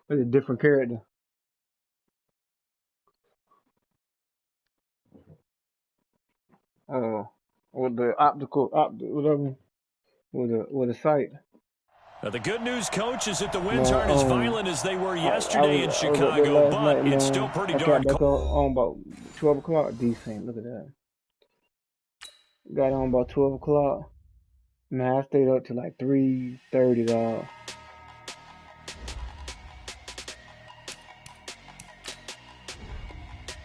It's a different character. With the whatever, with the sight. The good news, Coach, is that the winds Man, aren't as violent as they were yesterday in I was up there Chicago, last night, but it's man. still pretty I darn got back cold. on about 12 o'clock. Decent. Look at that. Got on about 12 o'clock. Man, I stayed up till like 3:30, dog.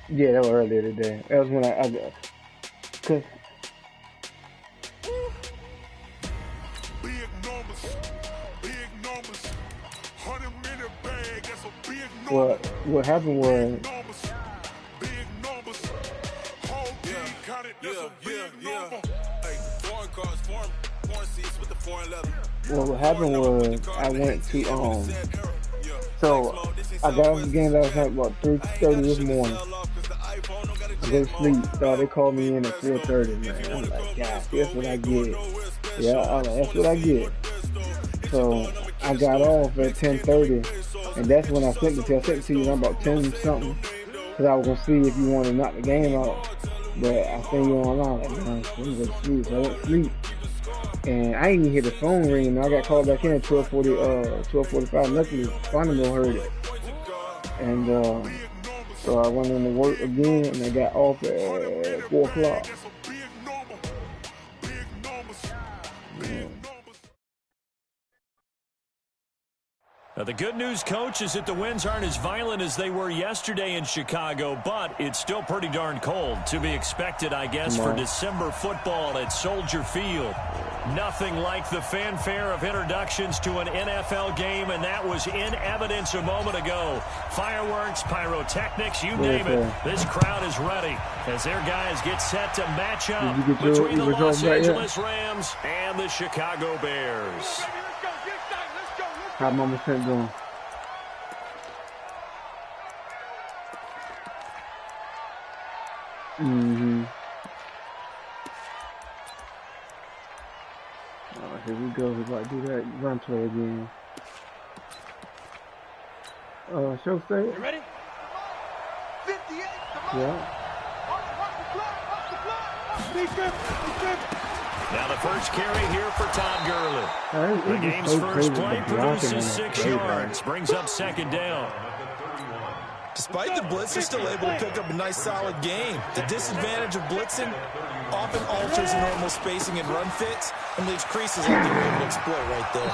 Yeah, that was earlier today. That was when I cause what happened was what happened was I went to so I got off the game last night about 3:30 this morning. I go to sleep. So they called me in at 4:30, man. I'm like, God, that's what I get. Yeah, I'm like, that's what I get. So I got off at 10:30, and that's when I sent it to you. I sent it to you around about 10 something, because I was gonna see if you want to knock the game out. But I seen you online, like, man, I'm gonna go to sleep. So I went to sleep, and I didn't even hear the phone ring. I got called back in at 12:45. Luckily, Fontenot heard it, and so I went into work again, and I got off at 4 o'clock. The good news, Coach, is that the winds aren't as violent as they were yesterday in Chicago, but it's still pretty darn cold. To be expected, I guess, for December football at Soldier Field. Nothing like the fanfare of introductions to an NFL game, and that was in evidence a moment ago. Fireworks, pyrotechnics, you name it. This crowd is ready as their guys get set to match up between the Los Angeles Rams and the Chicago Bears. How Mama Saint doing? Here we go. We're about to do that run play again. Show state. You ready? 58. Yeah. Now the first carry here for Todd Gurley. The game's first play produces 6 yards, brings up second down. Despite the blitz, they're still able to pick up a nice, solid game. The disadvantage of blitzing often alters the normal spacing and run fits and leaves creases like they were able to exploit right there.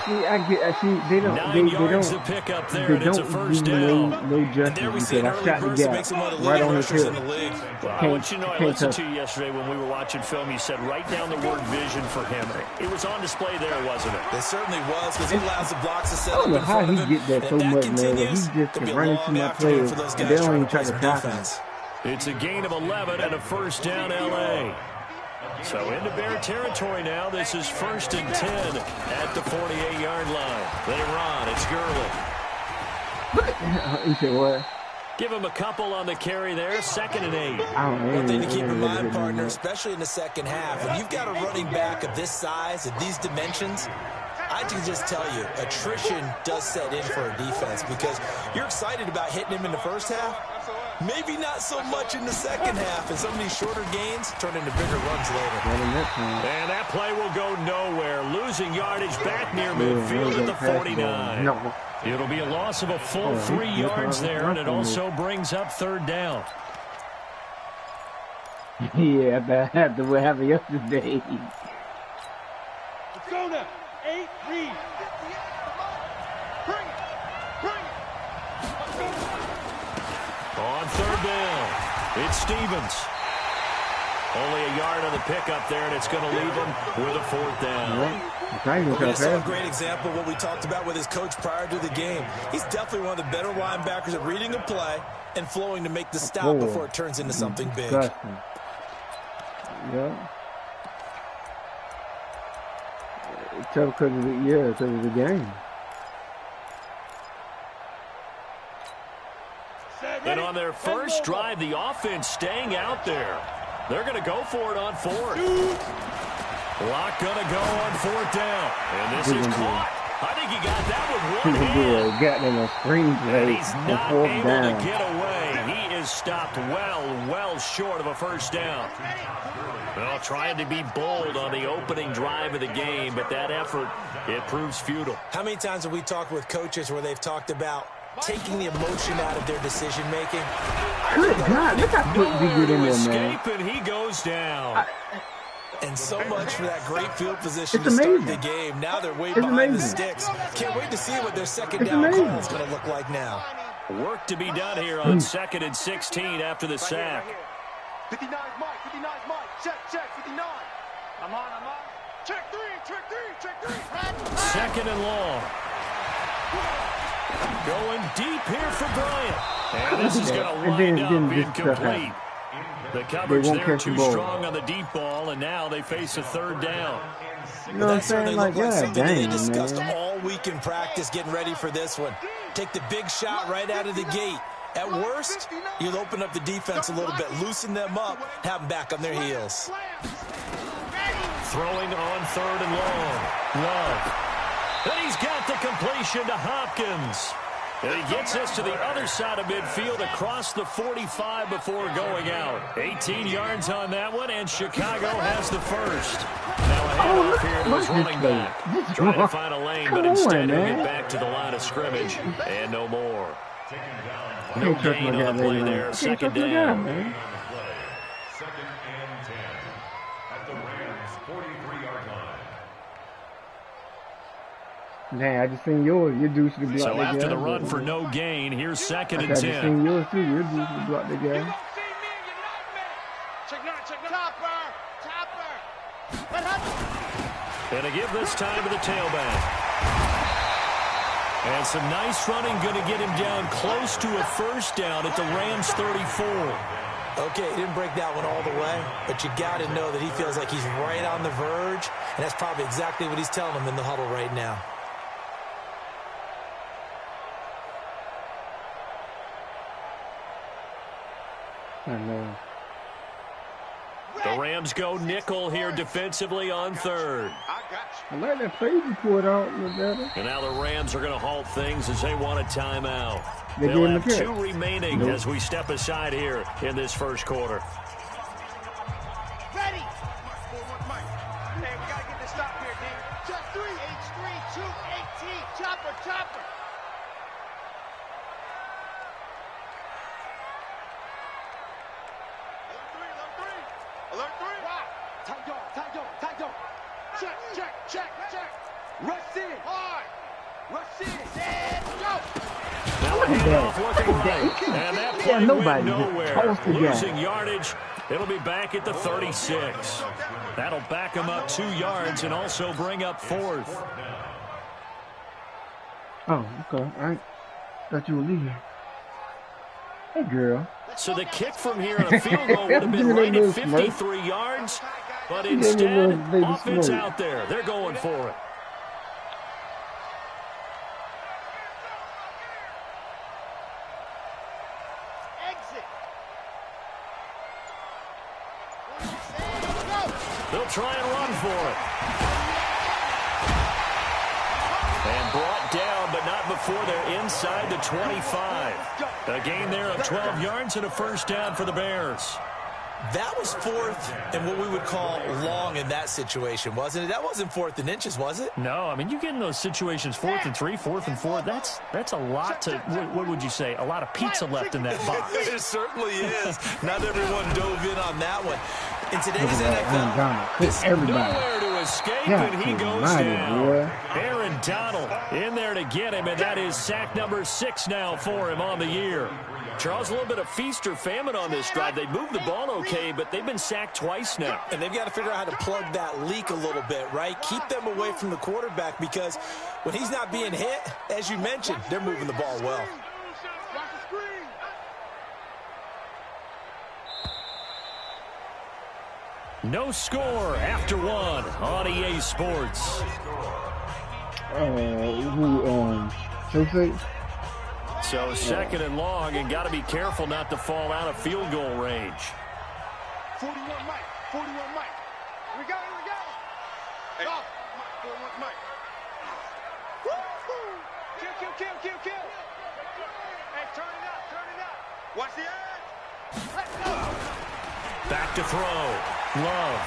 They don't. 9 yards to pick up there, and it's a first down. No justice because I shot the gap right on his hip. Well, I want you to know I listened to you yesterday when we were watching film. You said write down the word vision for him. It was on display there, wasn't it? It certainly was because he allows the blocks to set up in front of him. I don't know how he get that so much, man. He just can run into my players, and they don't even try to tackle him. It's a gain of 11 and a first down, L.A. So into Bear territory now. This is 1st and 10 at the 48-yard line. They run. It's Gurley. He said what? Give him a couple on the carry there. 2nd and 8. One thing to keep in mind, partner, especially in the second half, when you've got a running back of this size, of these dimensions, I can just tell you, attrition does set in for a defense because you're excited about hitting him in the first half. Maybe not so much in the second half, and some of these shorter gains turn into bigger runs later. And that play will go nowhere. Losing yardage back near midfield at the 49. No. It'll be a loss of a full 3 yards there, and it also brings up 3rd down. Yeah, that happened what happened yesterday. Let's go now. 8, read. On 3rd down, it's Stevens. Only a yard on the pickup there, and it's going to leave him with a 4th down. We saw a great example of what we talked about with his coach prior to the game. He's definitely one of the better linebackers at reading a play and flowing to make the stop before it turns into something big. Yeah. It's tough because of the game. And on their first drive, the offense staying out there. They're going to go for it on 4th. Lock going to go on 4th down. And this is caught. I think he got that with one Boy, hand. got them a screenplay He's on not 4th able down. to get away. He is stopped well short of a first down. Well, trying to be bold on the opening drive of the game, but that effort, it proves futile. How many times have we talked with coaches where they've talked about taking the emotion out of their decision-making? Good God, look how quick we get in there, man. Escape, and he goes down. And so much for that great field position It's to start amazing. the game. Now they're way It's behind the amazing. sticks. Can't wait to see what their second It's down amazing. call is going to look like now. Work to be done here on 2nd and 16 after the sack. 59's Mike. 59's Mike. Check. 59. I'm on. Check three. 2nd and long. Going deep here for Bryant. And this is going to wind up incomplete. The coverage won't there catch the too ball. strong on the deep ball, and now they face a 3rd down. You know what I'm saying? Like, like yeah, something they dang, discussed man. all week in practice getting ready for this one. Take the big shot right out of the gate. At worst, you'll open up the defense a little bit, loosen them up, have them back on their heels. Throwing on 3rd and long. Love. And he's got the completion to Hopkins. And he gets us to the other side of midfield across the 45 before going out. 18 yards on that one, and Chicago has the first. Now a handoff here to his running back. Trying to find a lane, but instead he'll get back to the line of scrimmage. And no more. No gain on the play there. 2nd down. Man. Dang, I just seen yours. Your dude should have blocked So that guy. after the run for no gain, here's 2nd I and just 10. seen yours too. Your dude should have blocked that guy. Check Topper. And to give this time to the tailback. And some nice running, going to get him down close to a first down at the Rams 34. Okay, he didn't break that one all the way, but you got to know that he feels like he's right on the verge, and that's probably exactly what he's telling them in the huddle right now. I know. The Rams go nickel here defensively on 3rd. I like that play you pulled out, look better. And now the Rams are going to halt things as they want a timeout. They They'll gave him have the catch. 2 remaining as we step aside here in this first quarter. Ready. Hey, we got to get this stop here, D. Check 3. H3, 2, 18. Chopper. Alert 3. Tight dog. Check. Rush in. Hard. Rush in. And go. Now a handoff looking right. And that play went nowhere. Losing yardage. It'll be back at the 36. That'll back him up 2 yards and also bring up 4th. Oh, okay. I thought you were leaving. Hey, girl. So the kick from here on a field goal would have been right at 53 yards. But instead, offense out there. They're going for it. Exit. They'll try and run for it. And brought down, but not before they're inside the 25. A gain there of 12 yards and a first down for the Bears. That was 4th and what we would call long in that situation, wasn't it? That wasn't 4th and inches, was it? No, I mean, you get in those situations 4th and 3, 4th and 4. That's a lot to, what would you say, a lot of pizza left in that box. It certainly is. Not everyone dove in on that one. In today's NFL, It's everybody. Nowhere to escape, Yeah, and he goes mighty, down. boy. Aaron Donald in there to get him, and that is sack number 6 now for him on the year. Charles, a little bit of feast or famine on this drive. They moved the ball okay, but they've been sacked twice now. And they've got to figure out how to plug that leak a little bit, right? Keep them away from the quarterback because when he's not being hit, as you mentioned, they're moving the ball well. Watch the screen. No score after 1 on EA Sports. So 2nd and long, and got to be careful not to fall out of field goal range. 41 Mike. Here we go. Hey. Go. Mike, 41 Mike. Kill. Hey, turn it up. Watch the edge. Let's go. Back to throw. Love.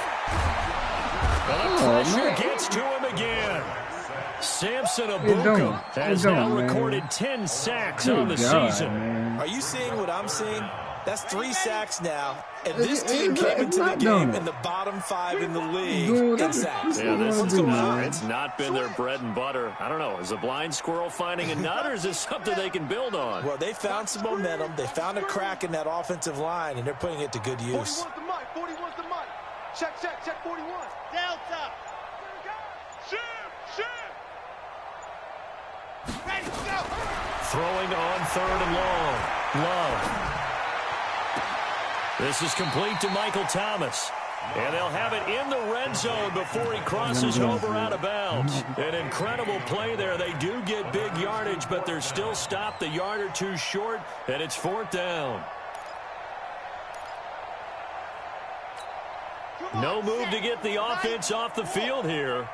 But the pressure gets to him again. Samson Ebukam has now recorded 10 sacks on the season. Man. Are you seeing what I'm seeing? That's 3 sacks now, and this team came into the game in the bottom 5 in the league in sacks. Yeah, it's not been their bread and butter. I don't know. Is a blind squirrel finding a nut, or is this something they can build on? Well, they found some momentum. They found a crack in that offensive line, and they're putting it to good use. 41's the mic. 41's the mic. Check 41. Delta. Shoot. Ready, go. Throwing on 3rd and long. Love. This is complete to Michael Thomas. And they'll have it in the red zone before he crosses over out of bounds. An incredible play there. They do get big yardage, but they're still stopped a yard or two short, and it's 4th down. No move to get the offense off the field here.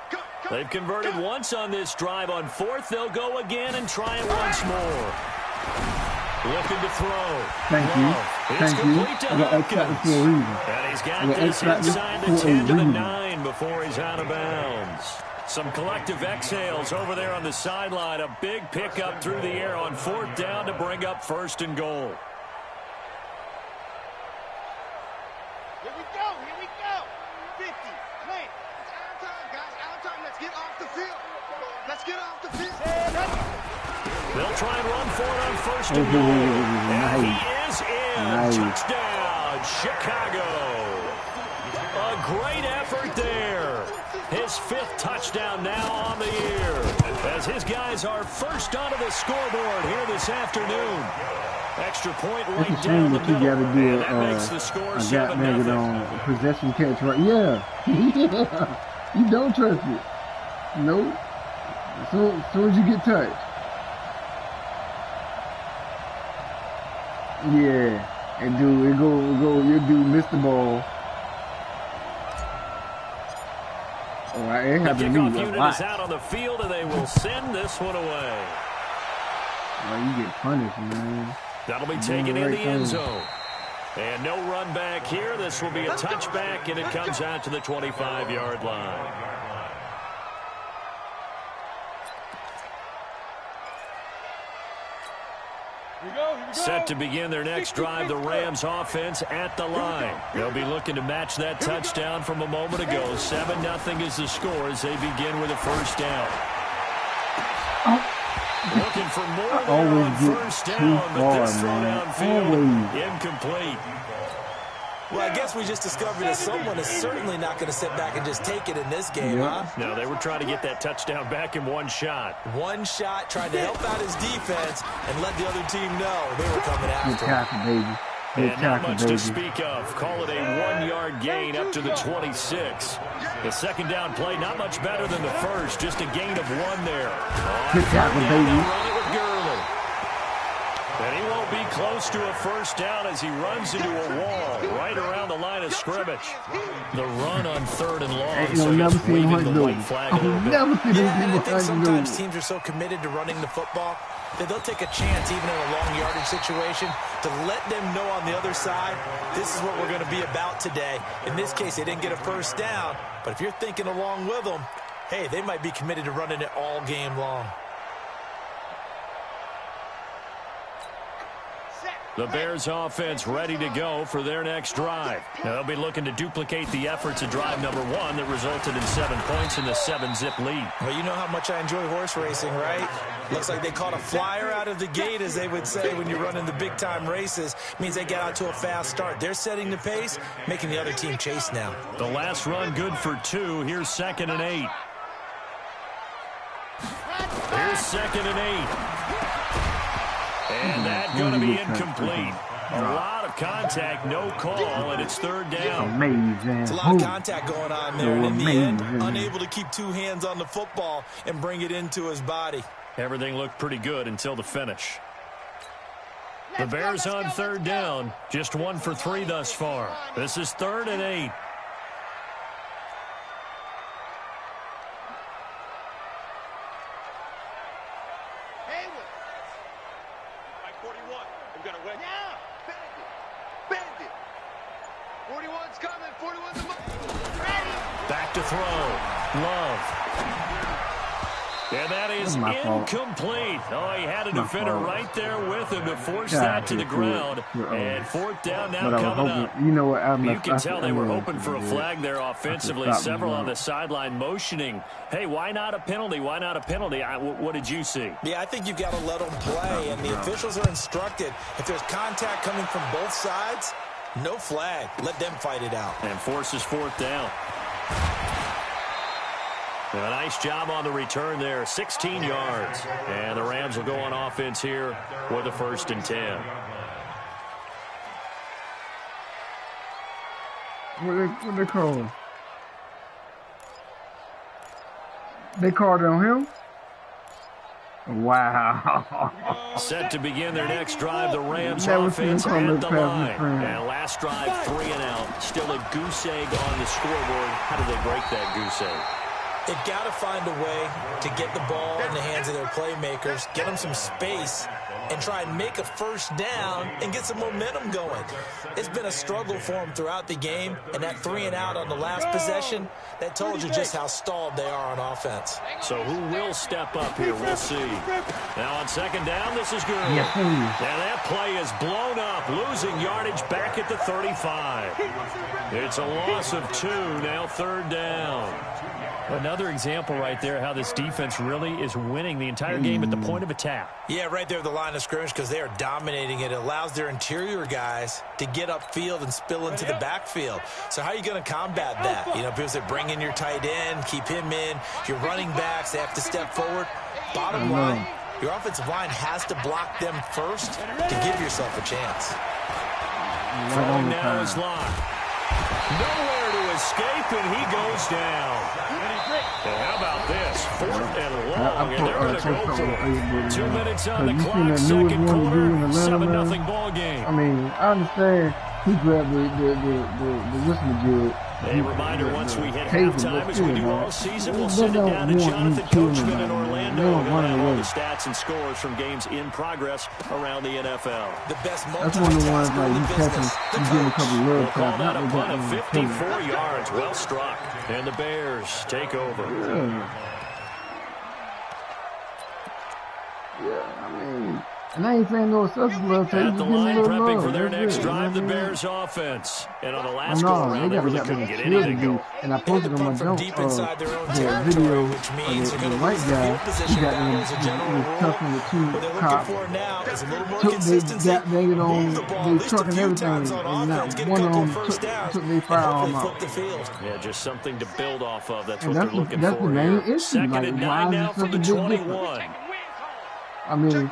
They've converted once on this drive. On 4th, they'll go again and try it once more. Looking to throw. Thank you. I got excited for a reason. And he's got this inside the 10 to the 9 before he's out of bounds. Some collective exhales over there on the sideline. A big pickup through the air on 4th down to bring up 1st and goal. Here we go. 50, 20. It's our time, guys. Our time. Let's get off the field. They'll try and run for it on 1st and goal. And he is in. Touchdown, Chicago. A great effort there. His 5th touchdown now on the year, as his guys are first onto the scoreboard here this afternoon. Extra point right down the middle. And that makes the score 7-0. Possession catch, right? Yeah. You don't trust it. Nope. As soon as you get touched. Yeah, and you do miss the ball. All right, it happened to me. The kickoff unit is out on the field, and they will send this one away. Oh, you get punished, man. That'll be taken in the end zone. And no run back here. This will be a touchback, and it comes out to the 25-yard line. Set to begin their next drive, the Rams offense at the line. They'll be looking to match that touchdown from a moment ago. 7-0 is the score as they begin with a 1st down. Looking for more there on 1st down, but this throw downfield incomplete. Well, I guess we just discovered that someone is certainly not going to sit back and just take it in this game, huh? No, they were trying to get that touchdown back in one shot. One shot, trying to help out his defense and let the other team know they were coming after him. And not much to speak of. Call it a 1-yard gain up to the 26. The 2nd down play, not much better than the first. Just a gain of 1 there. Good tackle, baby. And he won't be close to a 1st down as he runs into a wall right around the line of scrimmage. The run on 3rd and long, so he's waving the white flag a little bit. I think sometimes teams are so committed to running the football that they'll take a chance, even in a long yardage situation, to let them know on the other side, this is what we're going to be about today. In this case, they didn't get a 1st down, but if you're thinking along with them, hey, they might be committed to running it all game long. The Bears offense ready to go for their next drive. Now, they'll be looking to duplicate the efforts of drive number 1 that resulted in 7 points in the 7-zip lead. Well, you know how much I enjoy horse racing, right? Looks like they caught a flyer out of the gate, as they would say when you're running the big-time races. Means they get out to a fast start. They're setting the pace, making the other team chase now. The last run good for 2. Here's 2nd and 8. Here's 2nd and 8. And that's going to be incomplete. A lot of contact, no call, and it's 3rd down. Amazing. It's a lot of contact going on there. And in the end, unable to keep 2 hands on the football and bring it into his body. Everything looked pretty good until the finish. The Bears on 3rd down, just 1 for 3 thus far. This is 3rd and 8. Back to throw. Love. And that is incomplete. Oh, he had a defender right there with him to force that to the ground. And fourth down now coming up. You know what? You can tell they were hoping for a flag there offensively. Several on the sideline motioning. Hey, why not a penalty? Why not a penalty? What did you see? Yeah, I think you've got to let them play. And the officials are instructed, if there's contact coming from both sides, no flag. Let them fight it out. And forces fourth down. A nice job on the return there, 16 yards. And the Rams will go on offense here with a 1st and 10. What they call? They called on him? Wow. Set to begin their next drive, the Rams offense at the line. And last drive, 3 and out. Still a goose egg on the scoreboard. How do they break that goose egg? They've got to find a way to get the ball in the hands of their playmakers, get them some space, and try and make a first down and get some momentum going. It's been a struggle for them throughout the game, and that 3 and out on the last possession, that told you just how stalled they are on offense. So who will step up here? We'll see. Now on 2nd down, this is good. And that play is blown up, losing yardage back at the 35. It's a loss of 2, now 3rd down. Another example right there how this defense really is winning the entire game at the point of attack. Yeah, right there at the line of scrimmage because they are dominating it. It allows their interior guys to get upfield and spill into the backfield. So how are you going to combat that? You know, people say bring in your tight end, keep him in. Your running backs, they have to step forward. Bottom line, your offensive line has to block them first to give yourself a chance. Throwing now is locked. Nowhere to escape, and he goes down. And how about this? 4th and long, and they're going to go for it. 2 minutes on the clock, 2nd quarter, 7-0 ball game. I mean, I understand he grabbed the whistle jig. A reminder, once we hit halftime, as we do all season, we'll send it down to Jonathan Coachman in Orlando. He'll have all the stats and scores from games in progress around the NFL. The best that's one of the ones like you catch him, you give him a couple of love taps. That a punt of 54 yards, well struck. And the Bears take over. Yeah, I mean, and I ain't saying no such love tape. At the line, prepping for their next drive, the Bears offense. And on the last go-around, they really couldn't get anything going. And I posted on my jump video of the white guy. He got in tough in the 2 cops. They truck and everything. And not one of them took their firearm out. Yeah, just something to build off of. That's what they're looking for. That's the main issue. 2nd and 9 now from the 21. I mean,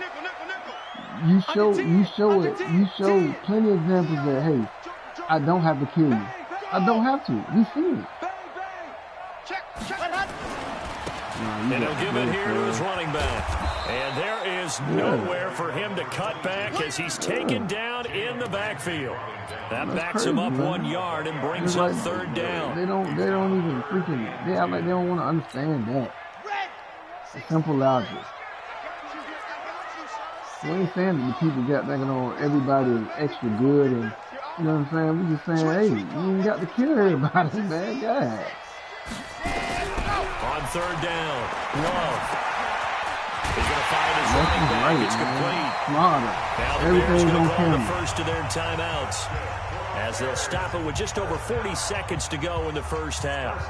you show plenty of examples that, hey, I don't have to kill you. I don't have to. We see it. And he'll give it here to his running back. And there is nowhere for him to cut back as he's taken down in the backfield. That backs him up 1 yard and brings up 3rd down. They don't even freaking, they act like they don't want to understand that. It's simple logic. We ain't saying that the people got thinking on everybody is extra good and, you know what I'm saying? We just saying, hey, you ain't got to kill everybody, man. God. On 3rd down, Love. He's going to find his running back. Right, it's complete. Smarter. Now the Bears going to call the first of their timeouts as they'll stop it with just over 40 seconds to go in the first half.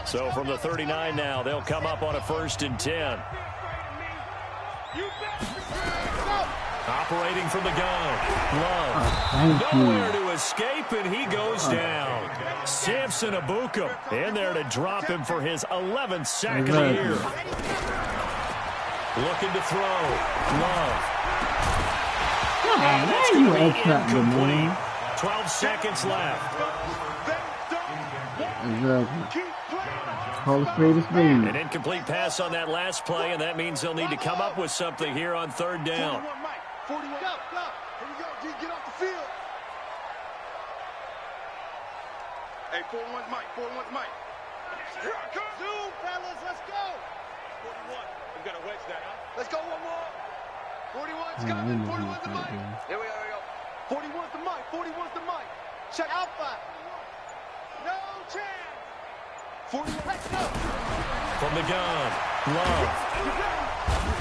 So from the 39 now, they'll come up on a 1st and 10. Operating from the gun. Love. Nowhere to escape, and he goes down. Samson Ebukam in there to drop him for his 11th sack of the year. Looking to throw. Love. And that's going to be incomplete. 12 seconds left. Exactly. Call a spade a spade. An incomplete pass on that last play, and that means they'll need to come up with something here on 3rd down. Hey, 4-1's Mike. 4-1's Mike. Zoom, fellas. Let's go. 41. We got to wedge that, huh? Let's go one more. 41's coming. 41's the Mike. Here we go. 41's the Mike. 41's the Mike. Check Alpha. No chance. 41. Let's go. From the gun, Love.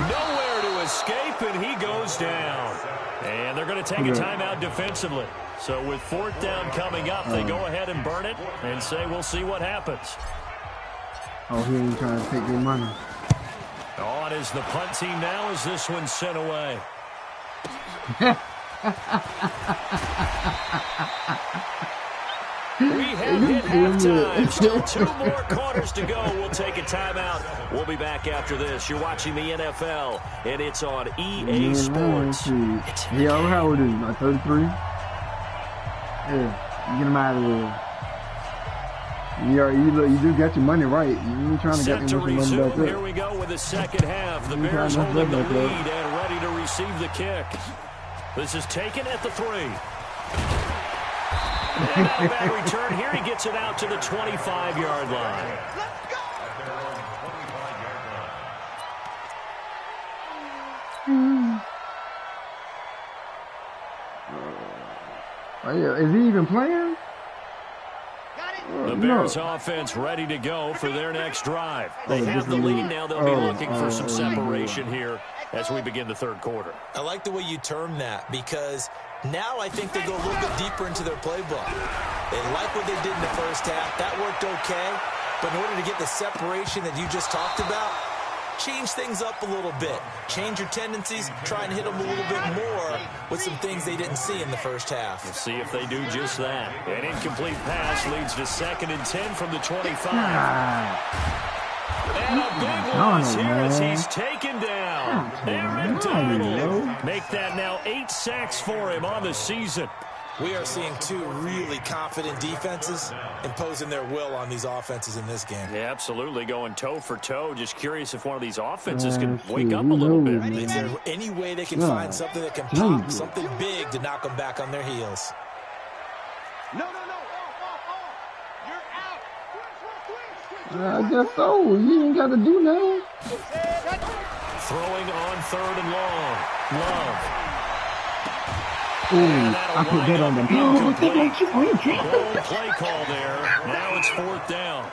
Nowhere to escape, and he goes down. And they're going to take a timeout defensively. So with 4th down coming up, they go ahead and burn it and say we'll see what happens. Oh, he ain't trying to take your money. On is the punt team now as this one's sent away. We have hit halftime. Still 2 more quarters to go. We'll take a timeout. We'll be back after this. You're watching the NFL, and it's on EA Sports. Yeah, how old is he? Like 33? Yeah, get him out of there. You do got your money right. You ain't trying to get Set to money resume. back up. Here we go with the second half. The Bears holding the lead and ready to receive the kick. This is taken at the 3. And not a bad return here. He gets it out to the 25-yard line. Is he even playing? The Bears offense ready to go for their next drive. They have the lead now. They'll be looking for some separation here as we begin the 3rd quarter. I like the way you term that because now I think they go a little bit deeper into their playbook. They like what they did in the first half. That worked okay. But in order to get the separation that you just talked about, change things up a little bit. Change your tendencies. Try and hit them a little bit more with some things they didn't see in the first half. Let's see if they do just that. An incomplete pass leads to 2nd and 10 from the 25. And a big one here as he's taken down. Aaron Donald. Make that now 8 sacks for him on the season. We are seeing 2 really confident defenses imposing their will on these offenses in this game. Yeah, absolutely, going toe for toe. Just curious if one of these offenses can wake up a little bit. Is there any way they can find something that can pop, something big to knock them back on their heels? No. You're out. I guess so. You ain't got to do nothing. Throwing on 3rd and long. Love. Ooh, I put that on them. Play call there. Now it's 4th down.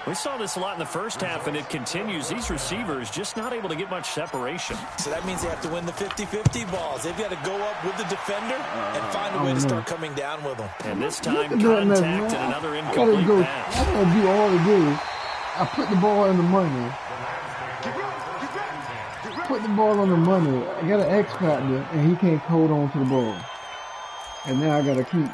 We saw this a lot in the first half, and it continues. These receivers just not able to get much separation. So that means they have to win the 50-50 balls. They've got to go up with the defender and find a way to start coming down with them. And this time, contact and another incomplete pass. I got to do all it is. I put the ball in the money. Put the ball on the money. I got an X factor, and he can't hold on to the ball. And now I got to keep.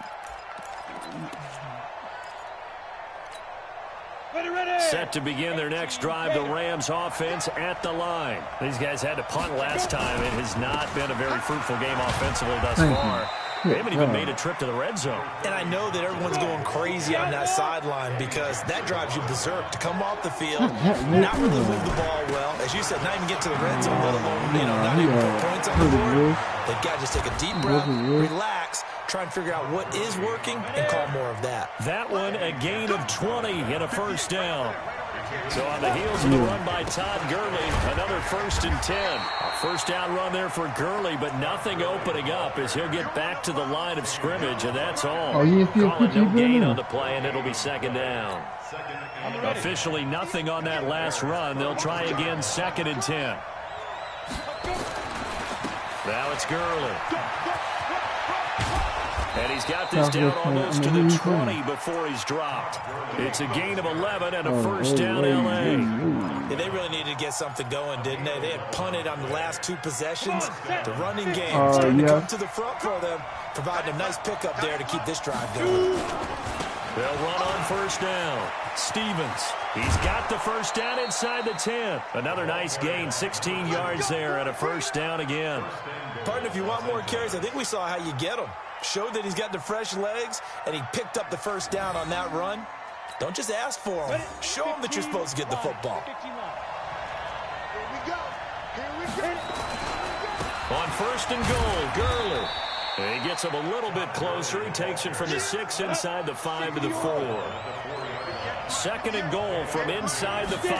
Set to begin their next drive, the Rams offense at the line. These guys had to punt last time. It has not been a very fruitful game offensively thus far. They haven't even made a trip to the red zone. And I know that everyone's going crazy on that sideline because that drives you berserk to come off the field, not really move the ball well. As you said, not even get to the red zone, let alone, not even put points on the board. They've got to just take a deep breath, relax, try and figure out what is working and call more of that. That one, a gain of 20 and a 1st down. So on the heels of the run by Todd Gurley, another 1st and 10. A 1st down run there for Gurley, but nothing opening up as he'll get back to the line of scrimmage, and that's all. Call it no gain on the play, and it'll be 2nd down. Officially nothing on that last run. They'll try again, 2nd and 10. Now it's Gurley. And he's got this down almost to the 20 before he's dropped. It's a gain of 11 and a 1st down, L.A. Yeah, they really needed to get something going, didn't they? They had punted on the last 2 possessions. The running game starting to come to the front for them, providing a nice pickup there to keep this drive going. They'll run on 1st down. Stevens, he's got the 1st down inside the 10. Another nice gain, 16 yards there and a 1st down again. Partner, if you want more carries, I think we saw how you get them. Showed that he's got the fresh legs, and he picked up the 1st down on that run. Don't just ask for him. Show him that you're supposed to get the football. On 1st and goal, Gurley. And he gets gets him a little bit closer. He takes it from the 6 inside the 5 to the 4. Second and goal from inside the 5.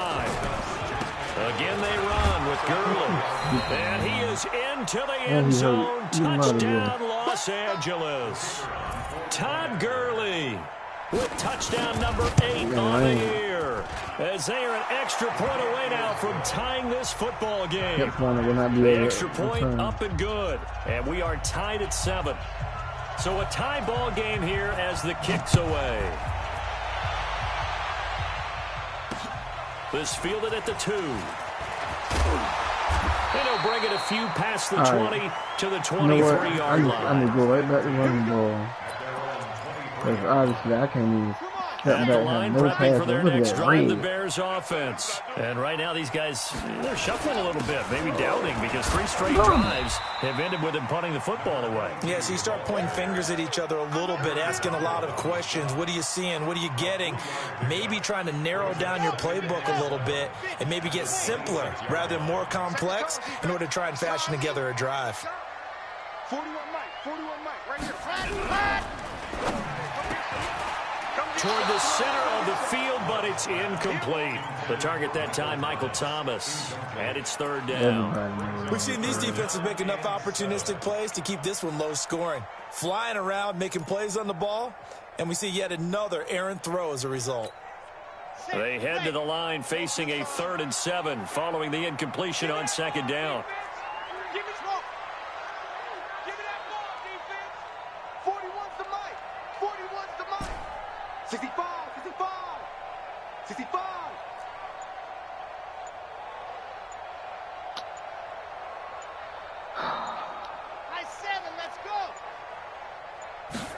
Again they run with Gurley. And he is into the end zone. Touchdown, Los Angeles. Todd Gurley with touchdown number 8 on the year. As they are an extra point away now from tying this football game. The extra point up and good. And we are tied at 7. So a tie ball game here as the kick's away. This fielded at the 2. And he'll bring it a few past the 20 to the 23-yard line. I'm going to go right back to running ball. Because obviously I can't even step at the back. line, prepping for their next drive, the Bears offense. And right now these guys, they're shuffling a little bit, maybe doubting, because 3 straight drives have ended with them punting the football away. Yeah, so you start pointing fingers at each other a little bit, asking a lot of questions. What are you seeing? What are you getting? Maybe trying to narrow down your playbook a little bit and maybe get simpler rather than more complex in order to try and fashion together a drive. 41 Mike, right here. Flat. Toward the center of the field, but it's incomplete. The target that time, Michael Thomas. And it's 3rd down. We've seen these defenses make enough opportunistic plays to keep this one low scoring. Flying around, making plays on the ball, and we see yet another errant throw as a result. They head to the line facing a 3rd and 7 following the incompletion on 2nd down. Give me smoke. Give me that ball, defense. 41's the Mike. 41's the Mike. 65. 65. Nice 7, let's go.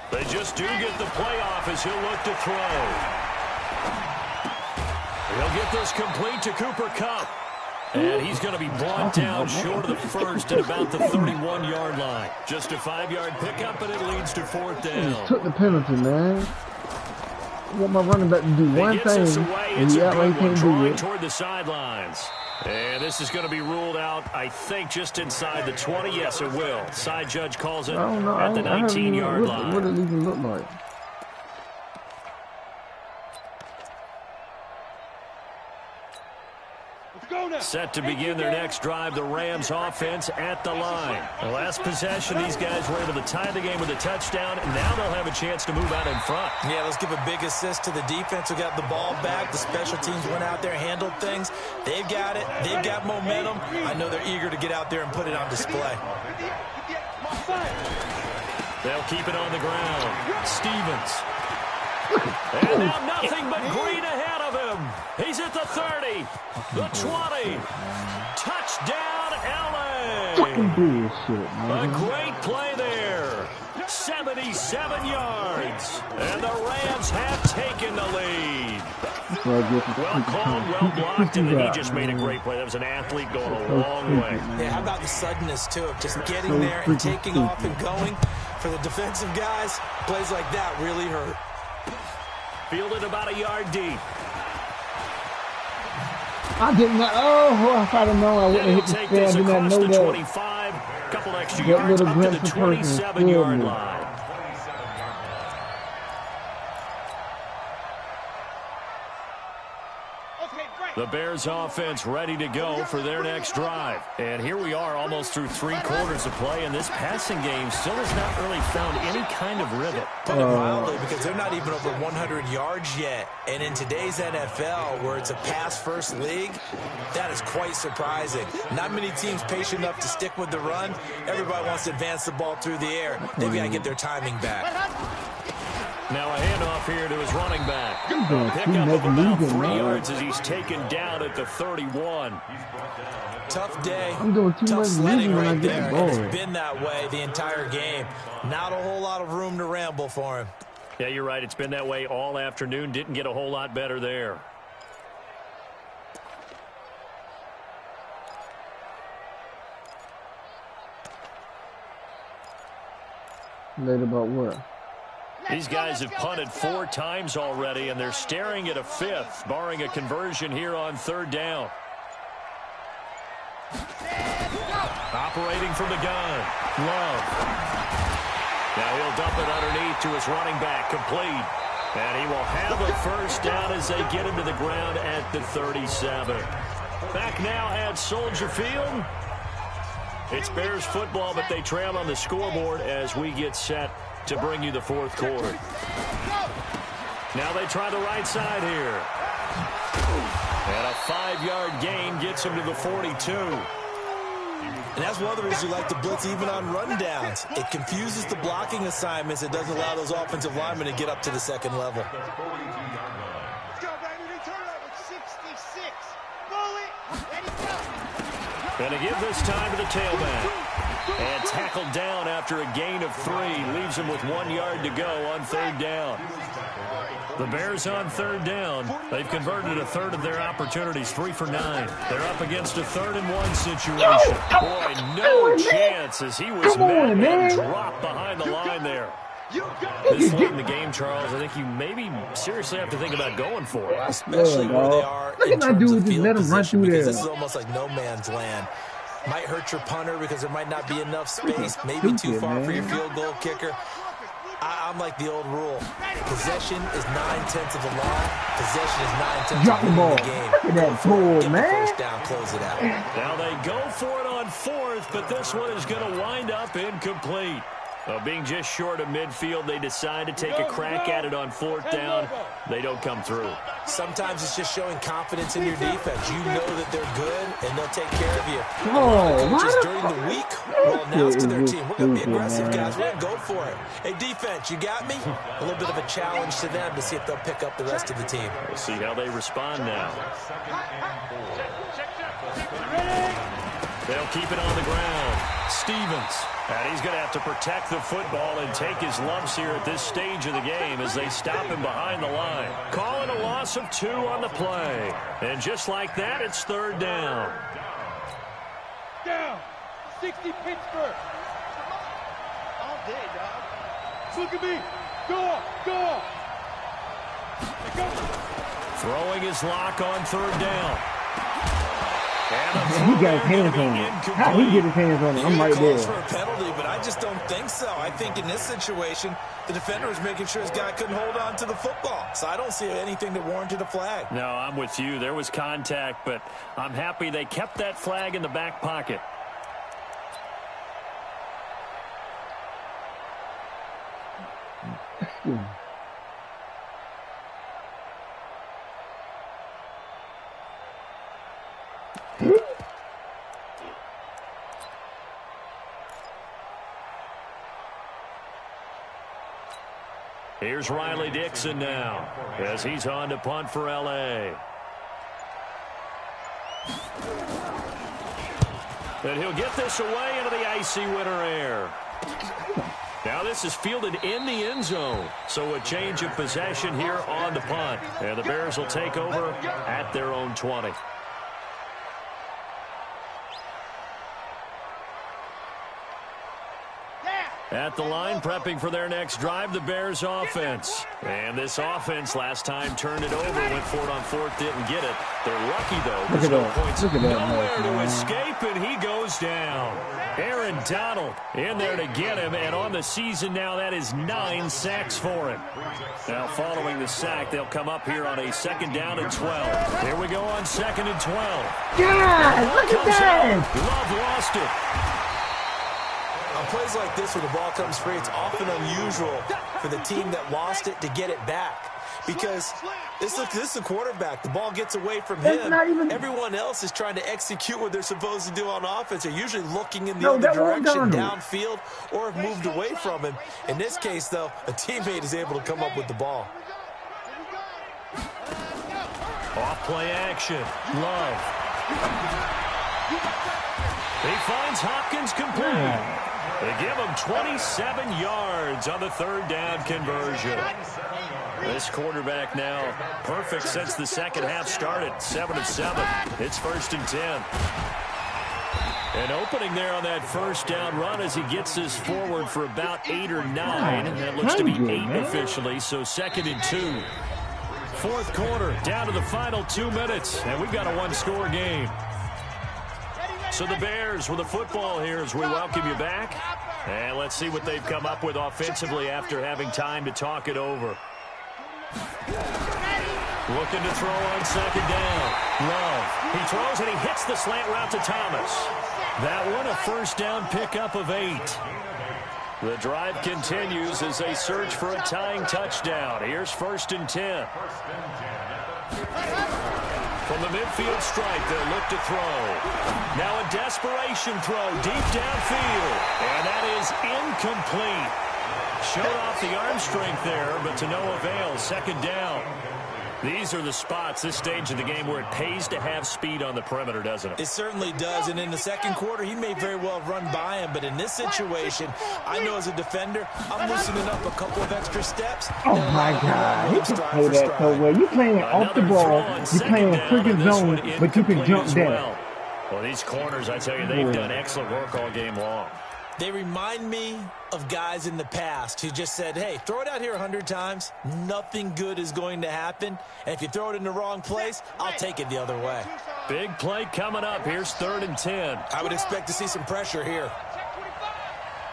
They just do get the playoff as he'll look to throw. He'll get this complete to Cooper Kupp. And he's going to be brought down short of the first at about the 31-yard line. Just a 5-yard pickup, and it leads to 4th down. Took the penalty, man. I want my running back to do one thing, and he outright can't do it. Toward the sidelines. And this is going to be ruled out, I think, just inside the 20. Yes, it will. Side judge calls it at the 19-yard line. What does it even look like? Set to begin their next drive, the Rams offense at the line. The last possession, these guys were able to tie the game with a touchdown, and now they'll have a chance to move out in front. Yeah, let's give a big assist to the defense who got the ball back. The special teams went out there, handled things. They've got it. They've got momentum. I know they're eager to get out there and put it on display. They'll keep it on the ground. Stevens. And now nothing but green ahead of him. He's at the 30, the 20. Touchdown, L.A. Fucking bullshit, man. A great play there. 77 yards. And the Rams have taken the lead. Well called, well blocked, and then he just made a great play. That was an athlete going a long way. Yeah, how about the suddenness, too, of just getting there and taking off and going. For the defensive guys, plays like that really hurt. Fielded about a yard deep. I didn't know. Oh, if I'd have known, I wouldn't have hit the stand. I did not know that. 25, couple extra yards up to the 27-yard line. The Bears offense ready to go for their next drive. And here we are almost through 3 quarters of play, and this passing game still has not really found any kind of rhythm. Put it mildly, because they're not even over 100 yards yet. And in today's NFL, where it's a pass-first league, that is quite surprising. Not many teams patient enough to stick with the run. Everybody wants to advance the ball through the air. They've got to get their timing back. Now a handoff here to his running back. Pickup of about 3 yards as he's taken down at the 31. Tough day. I'm doing too tough much sledding when I right get there. the ball. It's been that way the entire game. Not a whole lot of room to ramble for him. Yeah, you're right. It's been that way all afternoon. Didn't get a whole lot better there. Late about what? These guys have punted 4 times already, and they're staring at a 5th, barring a conversion here on 3rd down. Operating from the gun, Love. dump it underneath to his running back, complete. And he will have a first down as they get him to the ground at the 37. Back now at Soldier Field. It's Bears football, but they trail on the scoreboard as we get set to bring you the fourth quarter. Now they try the right side here. And a 5-yard gain gets him to the 42. And that's one of the reasons you like to blitz even on rundowns. It confuses the blocking assignments. It doesn't allow those offensive linemen to get up to the second level. Let's go, baby. Return over 66. Bullet. Ready, go. Going to give this time to the tailback. And tackled down after a gain of 3. Leaves him with 1 yard to go on third down. The Bears on third down. They've converted a third of their opportunities, 3 for 9. They're up against a 3rd-and-1 situation. Boy, no chance as he was met and dropped behind the line there. This late in the game, Charles, I think you maybe seriously have to think about going for it. Especially where they are in terms of field position, because this is almost like no man's land. Might hurt your punter because there might not be enough space, maybe too far for your field goal kicker. I'm like the old rule. Possession is 9/10 of the law. Possession is 9/10 of the game. Look at that pull, man. First down, close it out. Now they go for it on 4th, but this one is going to wind up incomplete. Being just short of midfield, they decide to take a crack at it on 4th down. They don't come through. Sometimes it's just showing confidence in your defense. You know that they're good, and they'll take care of you. Just during the week will announce to their team, we're going to be aggressive, guys. We're going to go for it. Hey, defense, you got me? A little bit of a challenge to them to see if they'll pick up the rest of the team. We'll see how they respond now. They'll keep it on the ground. Stevens. And he's going to have to protect the football and take his lumps here at this stage of the game as they stop him behind the line. Calling a loss of 2 on the play. And just like that, it's 3rd down. Down. 60 Pittsburgh. All day, dog. Look at me. Go up. Go up. Go. Throwing his lock on 3rd down. He got his hands on it. How he get his hands on it? I'm right there. For a penalty, but I just don't think so. I think in this situation, the defender was making sure his guy couldn't hold on to the football. So I don't see anything that warranted a flag. No, I'm with you. There was contact, but I'm happy they kept that flag in the back pocket. Here's Riley Dixon now as he's on to punt for L.A. And he'll get this away into the icy winter air. Now this is fielded in the end zone. So a change of possession here on the punt. And the Bears will take over at their own 20. At the line, prepping for their next drive, the Bears offense. And this offense last time turned it over, went for it on 4th, didn't get it. They're lucky, though. There's no points. Nowhere to escape, and he goes down. Aaron Donald in there to get him, and on the season now, that is 9 sacks for him. Now, following the sack, they'll come up here on a 2nd down and 12. Here we go on 2nd and 12. Yeah, look at that. Love lost it. On plays like this where the ball comes free, it's often unusual for the team that lost it to get it back. Because this is a quarterback. The ball gets away from him. Everyone else is trying to execute what they're supposed to do on offense. They're usually looking in the other direction, downfield, or have moved away from him. In this case, though, a teammate is able to come up with the ball. Off play action. Love. He finds Hopkins complete. They give him 27 yards on the 3rd down conversion. This quarterback now perfect since the second half started. 7 of 7. It's 1st and 10. An opening there on that 1st down run as he gets this forward for about 8 or 9. And that looks to be 8 officially, so 2nd and 2. 4th quarter, down to the final 2 minutes. And we've got a 1-score game. So the Bears with the football here as we welcome you back. And let's see what they've come up with offensively after having time to talk it over. Looking to throw on second down. Love. He throws and he hits the slant route to Thomas. That one a first down pickup of 8. The drive continues as they search for a tying touchdown. Here's 1st and 10. From the midfield stripe, they'll look to throw. Now a desperation throw deep downfield. And that is incomplete. Showed off the arm strength there, but to no avail. 2nd down. These are the spots, this stage of the game, where it pays to have speed on the perimeter, doesn't it? It certainly does, and in the second quarter, he may very well run by him, but in this situation, I know as a defender, I'm loosening up a couple of extra steps. Oh, my God. You can play that so well. You're playing off the ball. You're playing a freaking zone, but you can jump down. Well, these corners, I tell you, they've done excellent work all game long. They remind me of guys in the past who just said, hey, throw it out here 100 times. Nothing good is going to happen. And if you throw it in the wrong place, I'll take it the other way. Big play coming up. Here's 3rd and 10. I would expect to see some pressure here.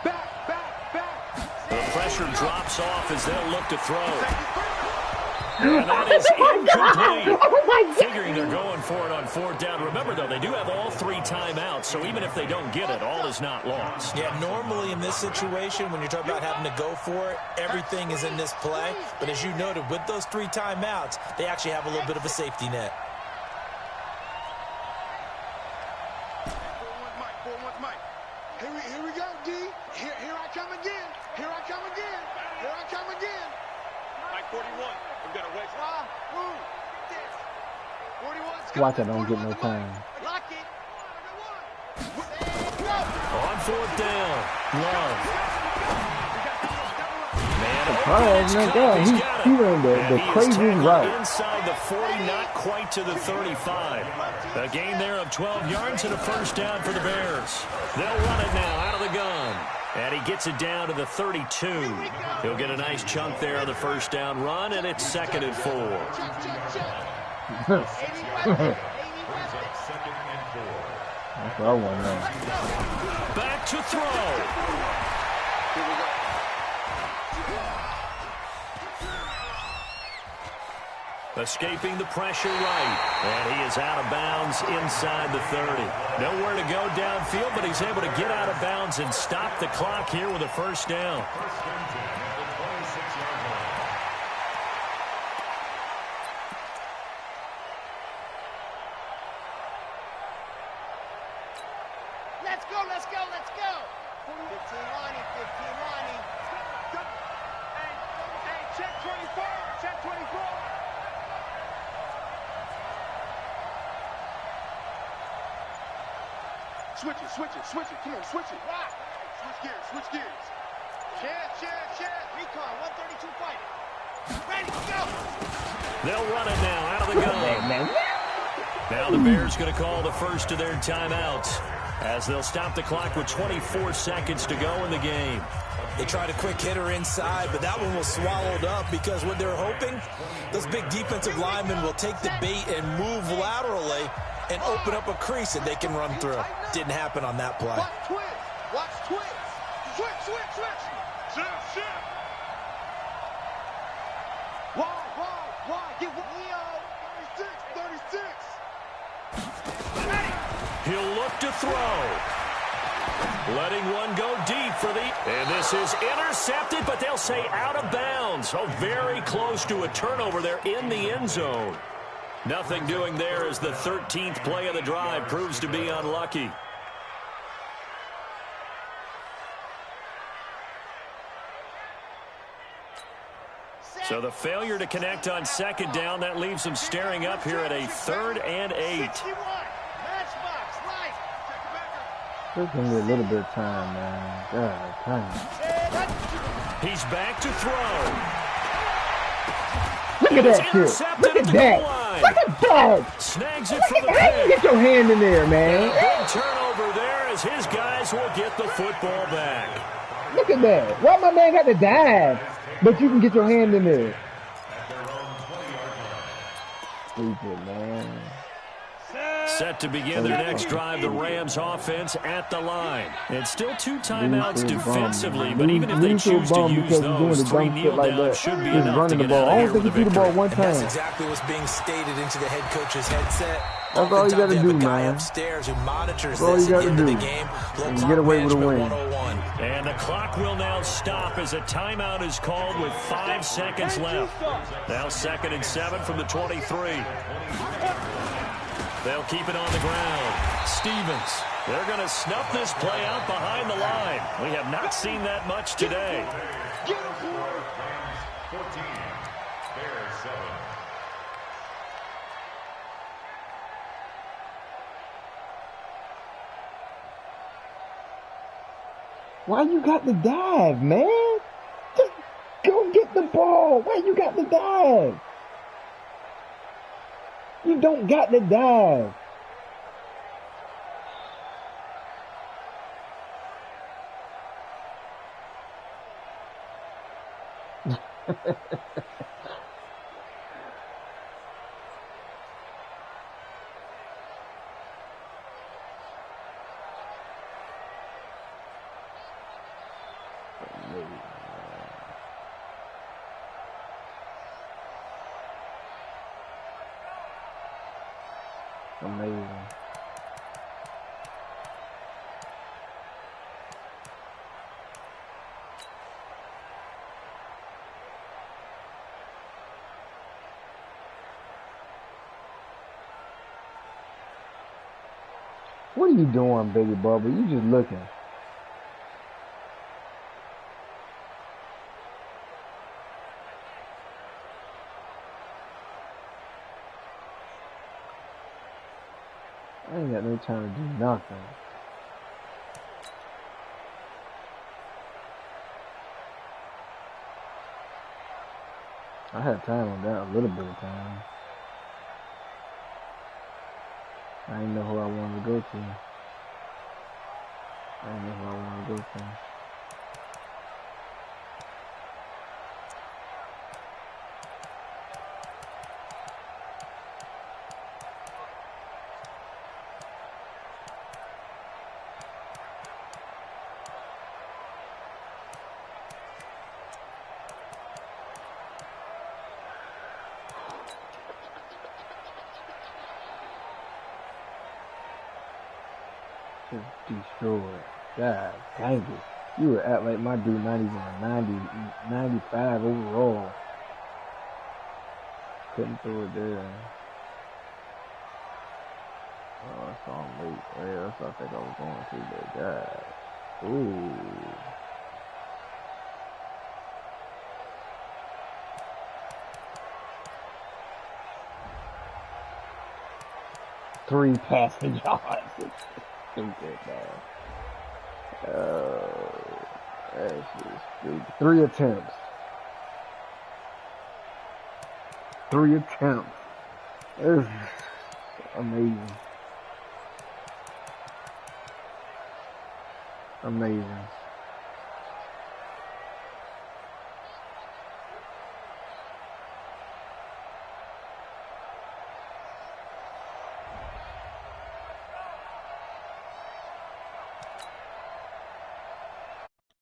The pressure drops off as they'll look to throw. And that is incomplete. Figuring they're going for it on 4th down. Remember, though, they do have all 3 timeouts, so even if they don't get it, all is not lost. Yeah, normally in this situation, when you're talking about having to go for it, everything is in this play. But as you noted, with those 3 timeouts, they actually have a little bit of a safety net. Here we go, D. Here I come again. Here I come again. Here I come again. Mike 41. We've got a wedge. Watch, I don't get no time. On 4th down, Love. He ran the crazy right. Inside the 40, not quite to the 35. A gain there of 12 yards and a first down for the Bears. They'll run it now out of the gun. And he gets it down to the 32. He'll get a nice chunk there on the first down run, and it's 2nd and 4. That's what I want to know. Back to throw. Escaping the pressure right. And he is out of bounds inside the 30. Nowhere to go downfield, but he's able to get out of bounds and stop the clock here with a first down. Let's go, let's go, let's go. 15 Lonnie, 15 Lonnie. Hey, check 24, check 24. Switch it, come on, switch it. Rock. Switch gears. Share. Recon, 132 fighting. Ready, go. They'll run it now out of the gun. Now the Bears going to call the first of their timeouts as they'll stop the clock with 24 seconds to go in the game. They tried a quick hitter inside, but that one was swallowed up because what they're hoping, those big defensive linemen will take the bait and move laterally and open up a crease that they can run through. Didn't happen on that play. Watch twist. Switch. Shift. Wide. Get Leo. 36. He'll look to throw. Letting one go deep for the... And this is intercepted, but they'll say out of bounds. Oh, very close to a turnover there in the end zone. Nothing doing there as the 13th play of the drive proves to be unlucky. So the failure to connect on second down, that leaves them staring up here at a 3rd and 8. There's going to be a little bit of time, man. God, time. He's back to throw. Look at that shit. Look at that. Snags it from the how you get your hand in there, man? Big turnover there as his guys will get the football back. Look at that. Why my man got to dive, but you can get your hand in there? Stupid, man. Set to begin their next drive, the Rams offense at the line. It's still 2 timeouts defensively, but even if they choose to use those, 3 kneel downs should be enough to get out of here with a victory. That's exactly what's being stated into the head coach's headset. That's all you got to do, man. Upstairs who monitors that's all you got to do. The game. And get away with a win. And the clock will now stop as a timeout is called with 5 seconds left. Now 2nd and 7 from the 23. They'll keep it on the ground. Stevens. They're going to snuff this play out behind the line. We have not seen that much today. 14, Bears 7. Why you got the dive, man? Just go get the ball. Why you got the dive? You don't got the dive. Amazing. What are you doing, baby Bubba? You just looking. I ain't got no time to do nothing. I had time on that, a little bit of time. I didn't know who I wanted to go to. I didn't know who I wanted to go to. Destroyed. God dang it. You would act like my dude not even a 95 overall. Couldn't throw it there. Oh, it's on late. Yeah, that's what I think I was going to, but God. Ooh. Three passing yards. Stupid, man. That's just stupid. 3 attempts. 3 attempts. It's amazing. Amazing.